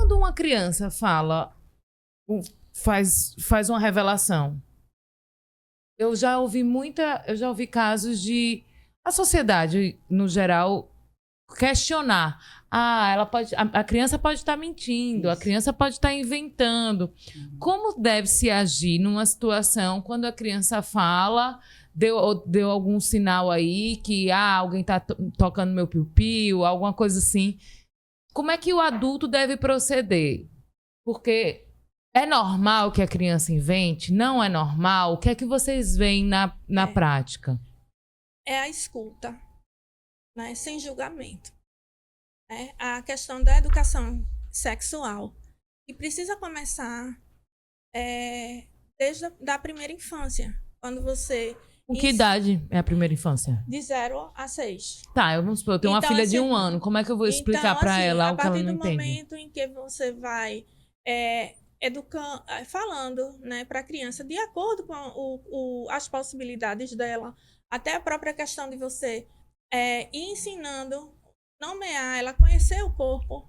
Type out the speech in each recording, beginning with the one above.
quando uma criança faz uma revelação, eu já ouvi casos de a sociedade, no geral, questionar. A criança pode estar mentindo, a criança pode estar inventando. Como deve se agir numa situação quando a criança fala, deu algum sinal aí que alguém está tocando meu piu-piu, alguma coisa assim? Como é que o adulto deve proceder? Porque é normal que a criança invente? Não é normal? O que é que vocês veem na prática? É a escuta, né? Sem julgamento. A questão da educação sexual, que precisa começar desde a primeira infância. Quando você... Com que idade é a primeira infância? De 0 a 6. Tá, vamos supor, eu tenho uma filha de 1 ano. Como é que eu vou explicar para ela o que ela não entende? A partir do momento em que você vai educando, falando, né, para a criança, de acordo com as possibilidades dela, até a própria questão de você ir ensinando, nomear, ela conhecer o corpo,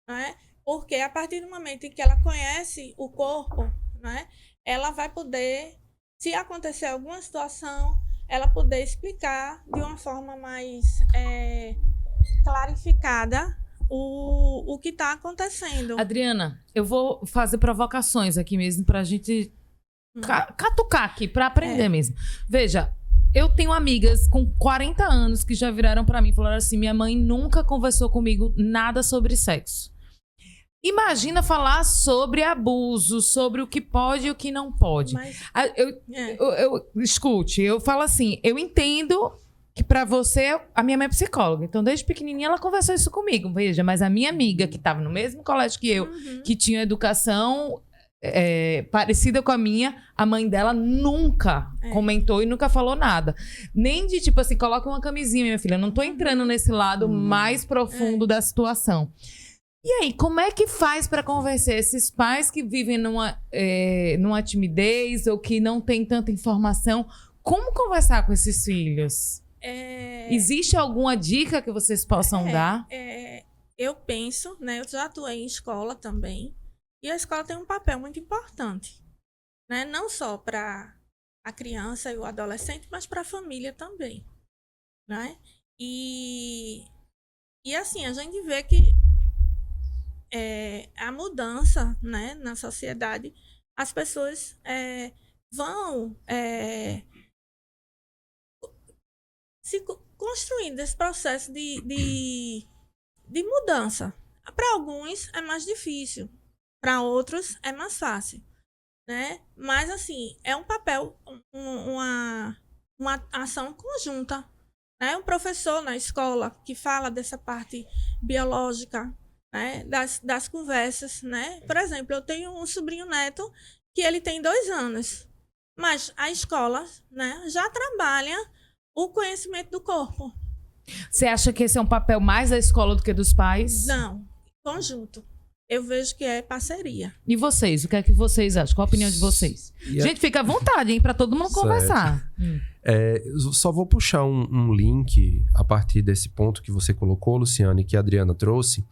né? Porque a partir do momento em que ela conhece o corpo, né, ela vai poder, se acontecer alguma situação, ela poder explicar de uma forma mais clarificada o que está acontecendo. Adriana, eu vou fazer provocações aqui mesmo para a gente catucar aqui, para aprender mesmo. Veja, eu tenho amigas com 40 anos que já viraram para mim e falaram assim: minha mãe nunca conversou comigo nada sobre sexo. Imagina falar sobre abuso, sobre o que pode e o que não pode. Mas, escute, eu falo assim, eu entendo que pra você, a minha mãe é psicóloga, então desde pequenininha ela conversou isso comigo, veja, mas a minha amiga que estava no mesmo colégio que eu, que tinha educação parecida com a minha, a mãe dela nunca comentou e nunca falou nada. Nem de tipo assim, coloca uma camisinha, minha filha, eu não tô entrando nesse lado mais profundo da situação. E aí, como é que faz para convencer esses pais que vivem numa timidez ou que não tem tanta informação? Como conversar com esses filhos? Existe alguma dica que vocês possam dar? Eu penso, né? Eu já atuei em escola também. E a escola tem um papel muito importante, né? Não só para a criança e o adolescente, mas para a família também, né? E assim, a gente vê que a mudança, né, na sociedade, as pessoas vão se construindo esse processo de mudança. Para alguns é mais difícil, para outros é mais fácil, né? Mas assim, é um papel, uma ação conjunta, né? Um professor na escola que fala dessa parte biológica, né, das conversas, né? Por exemplo, eu tenho um sobrinho neto que ele tem 2 anos, mas a escola, né, já trabalha o conhecimento do corpo. Você acha que esse é um papel mais da escola do que dos pais? Não, conjunto. Eu vejo que é parceria. E vocês? O que é que vocês acham? Qual a opinião de vocês? Gente, fica à vontade, hein, para todo mundo conversar. Só vou puxar um link a partir desse ponto que você colocou, Luciane, que a Adriana trouxe.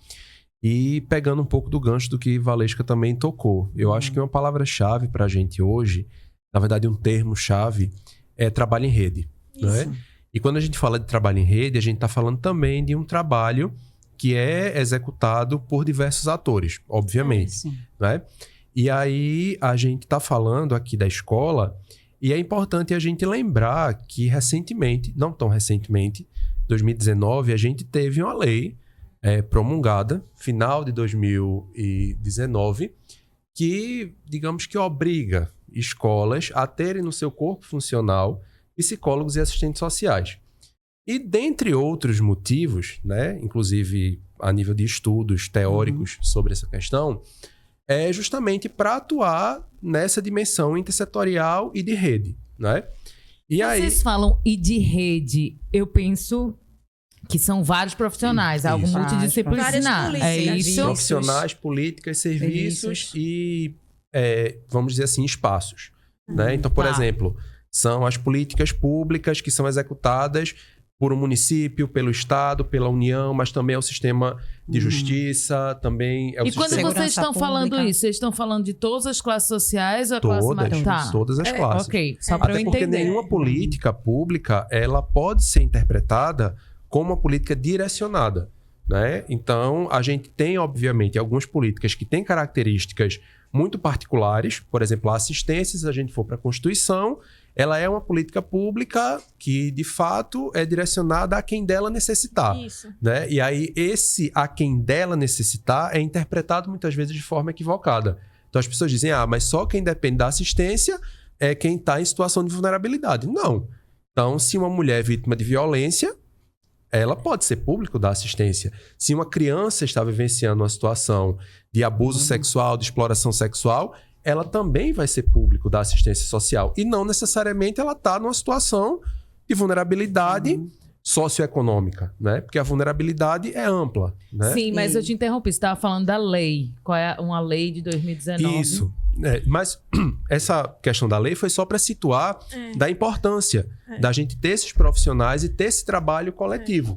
E pegando um pouco do gancho do que Valesca também tocou. Eu acho que uma palavra-chave para a gente hoje, na verdade um termo-chave, é trabalho em rede. Não é? E quando a gente fala de trabalho em rede, a gente está falando também de um trabalho que é executado por diversos atores, obviamente. Não é? E aí a gente está falando aqui da escola e é importante a gente lembrar que recentemente, não tão recentemente, 2019, a gente teve uma lei promulgada, final de 2019, que, digamos que obriga escolas a terem no seu corpo funcional psicólogos e assistentes sociais. E dentre outros motivos, né, inclusive a nível de estudos teóricos sobre essa questão, é justamente para atuar nessa dimensão intersetorial e de rede, né? E vocês falam e de rede, eu penso que são vários profissionais, algo multidisciplinar. Isso. Profissionais, políticas, serviços e, vamos dizer assim, espaços. Né? Então, por exemplo, são as políticas públicas que são executadas por um município, pelo Estado, pela União, mas também é o sistema de justiça, também é o E quando sistema... vocês estão falando isso, vocês estão falando de todas as classes sociais ou a classe mais... Tá. Todas as classes. Ok, só para eu Até porque entender. nenhuma política pública, ela pode ser interpretada como uma política direcionada, né? Então, a gente tem, obviamente, algumas políticas que têm características muito particulares. Por exemplo, a assistência, se a gente for para a Constituição, ela é uma política pública que, de fato, é direcionada a quem dela necessitar. Isso. Né? E aí, esse a quem dela necessitar é interpretado muitas vezes de forma equivocada. Então, as pessoas dizem, mas só quem depende da assistência é quem está em situação de vulnerabilidade. Não. Então, se uma mulher é vítima de violência, ela pode ser público da assistência. Se uma criança está vivenciando uma situação de abuso sexual, de exploração sexual, ela também vai ser público da assistência social. E não necessariamente ela está numa situação de vulnerabilidade socioeconômica, né? Porque a vulnerabilidade é ampla, né? Sim, mas eu te interrompi. Você estava falando da lei. Qual é uma lei de 2019? Isso. Mas essa questão da lei foi só para situar da importância da gente ter esses profissionais e ter esse trabalho coletivo.